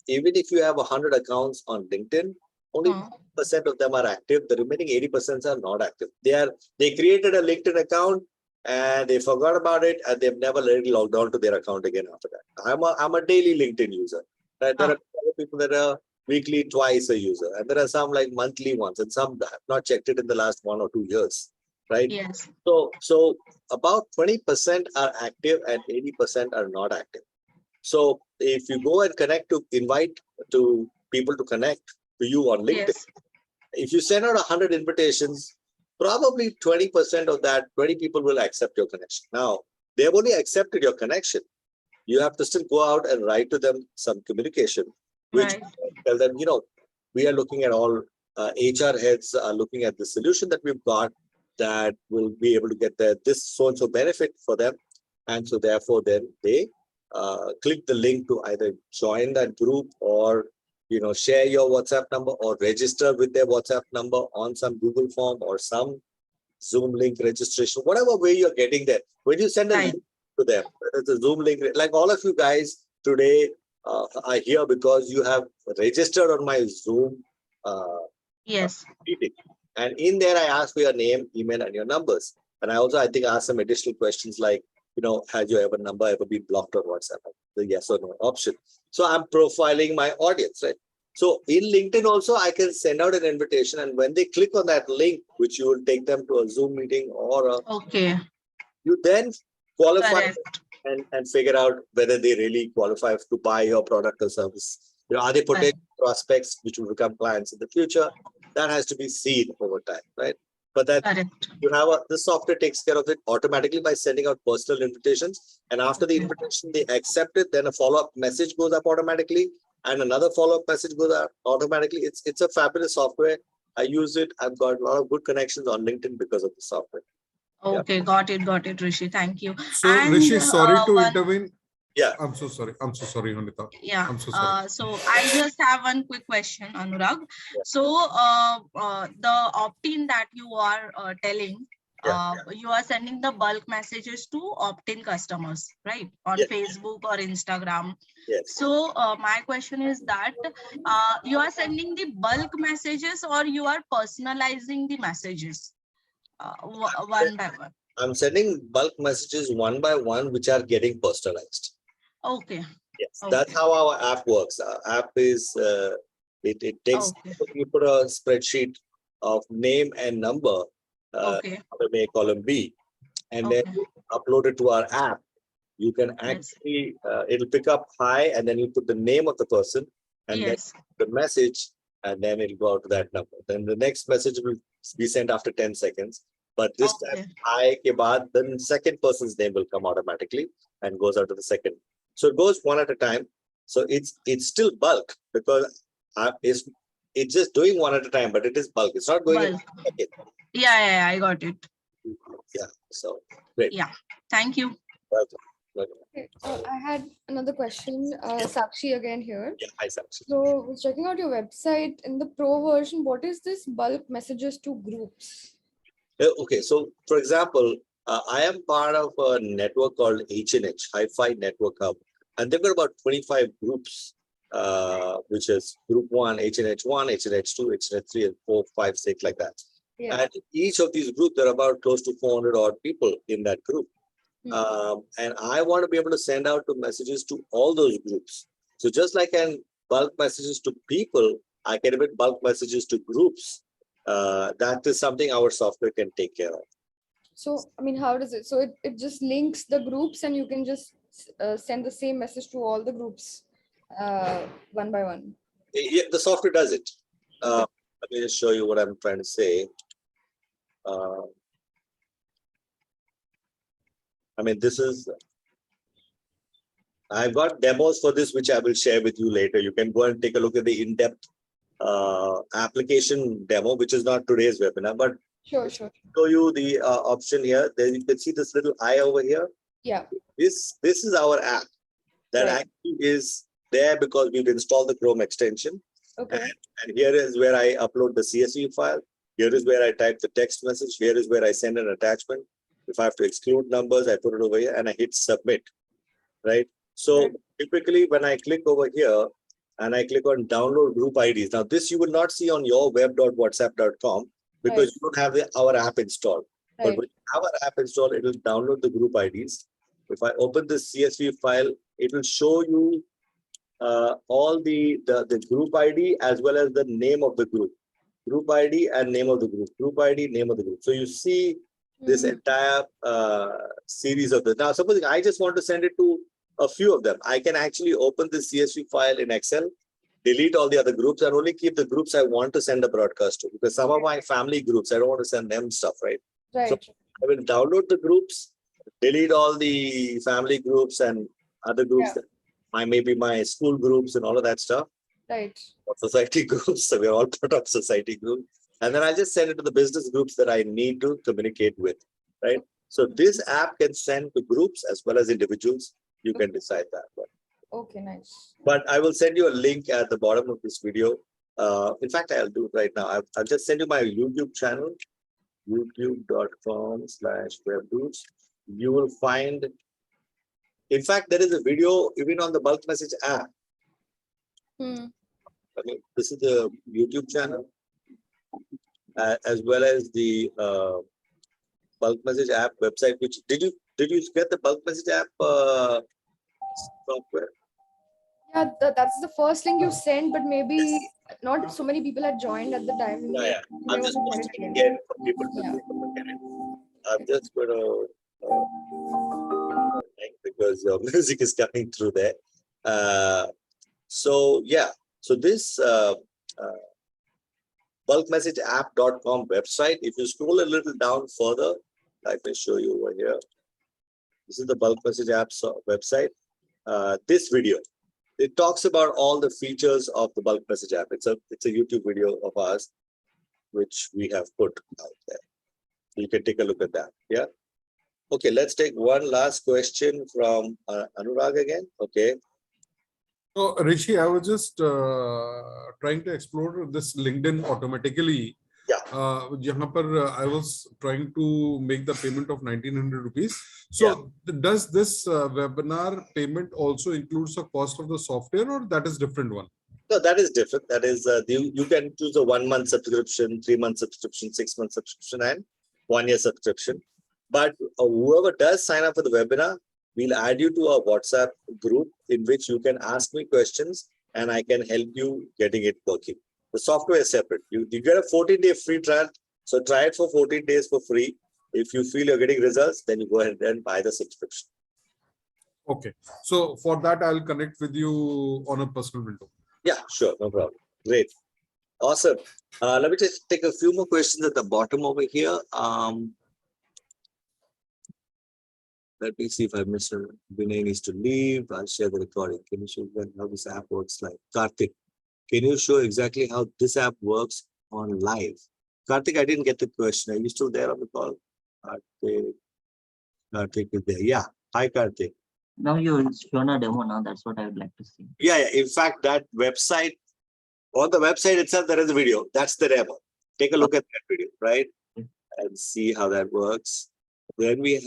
even if you have 100 accounts on LinkedIn, only % of them are active. The remaining 80% are not active. They created a LinkedIn account and they forgot about it and they've never really logged on to their account again after that. I'm a daily LinkedIn user. Right? There are people that are weekly, twice a user, and there are some like monthly ones, and some have not checked it in the last 1 or 2 years. Right? Yes. So about 20% are active and 80% are not active. So if you go and invite to people to connect to you on LinkedIn, yes. If you send out 100 invitations, probably 20% of that, 20 people will accept your connection. Now, they have only accepted your connection. You have to still go out and write to them some communication, which tell them, we are looking at all HR heads are looking at the solution that we've got that will be able to get this so-and-so benefit for them. And so therefore, then they click the link to either join that group or share your WhatsApp number or register with their WhatsApp number on some Google form or some Zoom link registration, whatever way you're getting there. When you send a link to them, it's a Zoom link, like all of you guys today are here because you have registered on my Zoom meeting. And in there, I ask for your name, email, and your numbers. And I think ask some additional questions like, has your number ever been blocked on WhatsApp? The yes or no option. So I'm profiling my audience, right? So in LinkedIn also, I can send out an invitation, and when they click on that link, which you will take them to a Zoom meeting or you then qualify and figure out whether they really qualify to buy your product or service. Are they potential prospects which will become clients in the future? That has to be seen over time, right? But that you have this software takes care of it automatically by sending out personal invitations. And after the invitation, they accept it. Then a follow-up message goes up automatically, and another follow-up message goes up automatically. It's a fabulous software. I use it. I've got a lot of good connections on LinkedIn because of the software. Okay, got it, Rishi. Thank you. So, Rishi, sorry to intervene. Yeah, I'm so sorry, Anita. Yeah, I'm so sorry. So I just have one quick question, Anurag. Yeah. So the opt-in that you are telling, you are sending the bulk messages to opt-in customers, right? On Facebook or Instagram. Yes. So my question is that you are sending the bulk messages or you are personalizing the messages one by one? I'm sending bulk messages one by one, which are getting personalized. Okay. Yes, that's how our app works. Our app is, it takes, you put a spreadsheet of name and number, column A, column B, and then you upload it to our app. You can actually, it'll pick up hi, and then you put the name of the person, and then the message, and then it'll go out to that number. Then the next message will be sent after 10 seconds. But this time, hi ke baad, then second person's name will come automatically and goes out to the second. So it goes one at a time. So it's still bulk because it's just doing one at a time, but it is bulk. It's not going. Yeah, I got it. Yeah. So great. Yeah. Thank you. Welcome. Okay, I had another question. Sakshi again here. Yeah, hi Sakshi. So, checking out your website in the pro version, what is this bulk messages to groups? Okay, so for example, I am part of a network called H&H, Hi-Fi Network Hub, and they've got about 25 groups, which is Group 1, H&H1, H&H2, H&H3, and 4, 5, 6, like that. Yeah. And each of these groups, there are about close to 400 odd people in that group. And I want to be able to send out messages to all those groups. So just like bulk messages to people, I can emit bulk messages to groups. That is something our software can take care of. So, I mean, how does it? So it just links the groups and you can just send the same message to all the groups one by one. Yeah, the software does it. Let me just show you what I'm trying to say. I mean, I've got demos for this, which I will share with you later. You can go and take a look at the in-depth application demo, which is not today's webinar, but Sure. show you the option here. Then you can see this little eye over here. Yeah. This is our app that actually is there because we've installed the Chrome extension. Okay. And here is where I upload the CSV file. Here is where I type the text message. Here is where I send an attachment. If I have to exclude numbers, I put it over here and I hit submit, right? So typically when I click over here and I click on download group IDs, now this you will not see on your web.whatsapp.com because you don't have our app installed. But when you have our app installed, it will download the group IDs. If I open this CSV file, it will show you all the group ID as well as the name of the group. Group ID and name of the group. Group ID, name of the group. So you see this entire series of the. Now, supposing I just want to send it to a few of them, I can actually open the CSV file in Excel, delete all the other groups, and only keep the groups I want to send a broadcast to. Because some of my family groups, I don't want to send them stuff, right? So I will download the groups, delete all the family groups and other groups that maybe my school groups and all of that stuff. Right. Or society groups. So we're all part of society group. And then I just send it to the business groups that I need to communicate with, right? So this app can send to groups as well as individuals. You can decide that one. Okay, nice. But I will send you a link at the bottom of this video. In fact, I'll do it right now. I'll just send you my YouTube channel, youtube.com/webdudes. You will find, in fact, there is a video even on the bulk message app. I mean, this is the YouTube channel, as well as the bulk message app website. Which did you get the bulk message app software? Yeah, that's the first link you sent, but maybe not so many people had joined at the time. Yeah. I'm just posting it again for people to take a look at it. I'm just going to because your music is coming through there. So yeah, so this bulkmessageapp.com website, if you scroll a little down further, I can show you over here. This is the bulk message apps website. This video, it talks about all the features of the bulk message app. It's a YouTube video of ours, which we have put out there. You can take a look at that. Yeah. Okay, let's take one last question from Anurag again. Okay. So Rishi, I was just trying to explore this LinkedIn automatically. Yeah. I was trying to make the payment of 1900 rupees. So does this webinar payment also includes the cost of the software, or that is different one? No, that is different. That is, you can choose a 1 month subscription, 3 month subscription, 6 month subscription, and 1 year subscription. But whoever does sign up for the webinar, we'll add you to our WhatsApp group in which you can ask me questions and I can help you getting it working. The software is separate. You get a 14-day free trial. So try it for 14 days for free. If you feel you're getting results, then you go ahead and buy the subscription. Okay. So for that, I'll connect with you on a personal window. Yeah, sure. No problem. Great. Awesome. Let me just take a few more questions at the bottom over here. Let me see if I missed her. Vinay needs to leave. I'll share the recording. Can you show how this app works like? Karthik, can you show exactly how this app works on live? Karthik, I didn't get the question. Are you still there on the call? Karthik is there. Yeah. Hi, Karthik. Now you've shown a demo now. That's what I would like to see. Yeah. In fact, that website, on the website itself, there is a video. That's the demo. Take a look at that video, right? And see how that works. Then we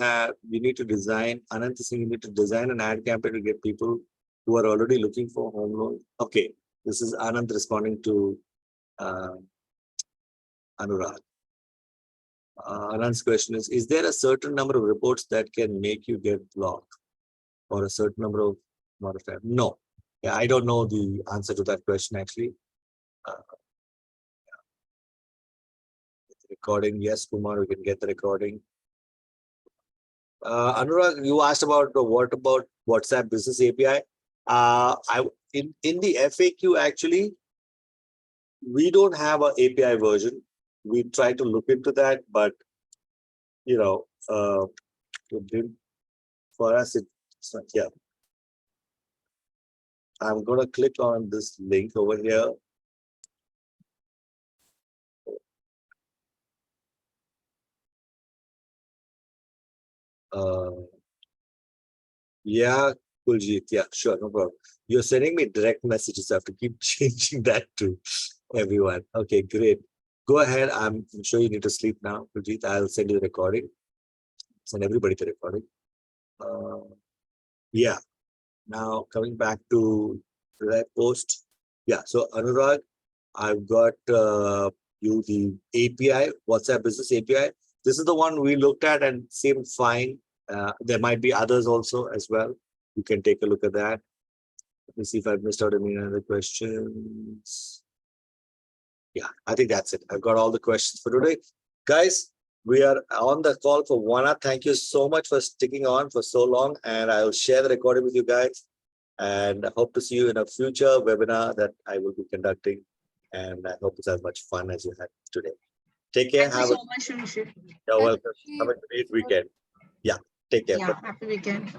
need to design, Anant Singh, you need to design an ad campaign to get people who are already looking for home loan. Okay, this is Anant responding to Anurag. Anant's question is there a certain number of reports that can make you get blocked or a certain number of modifiers? No. Yeah, I don't know the answer to that question actually. Recording, yes, Kumar, we can get the recording. Anurag, you asked about what about WhatsApp Business API. In the FAQ actually, we don't have an API version. We try to look into that, but you know, for us, it's not, yeah. I'm going to click on this link over here. Yeah, Kuljit. Yeah, sure. No problem. You're sending me direct messages. I have to keep changing that to everyone. Okay, great. Go ahead. I'm sure you need to sleep now, Kuljit. I'll send you the recording. Send everybody the recording. Yeah. Now coming back to that post. Yeah. So Anurag, I've got you the API, WhatsApp Business API. This is the one we looked at and seemed fine. There might be others also as well. You can take a look at that. Let me see if I've missed out any other questions. Yeah, I think that's it. I've got all the questions for today. Guys, we are on the call for 1 hour. Thank you so much for sticking on for so long. And I'll share the recording with you guys. And I hope to see you in a future webinar that I will be conducting. And I hope it's as much fun as you had today. Take care. Thank you so much, Rishi. You're welcome. Have a great weekend. Yeah, take care. Yeah, happy weekend.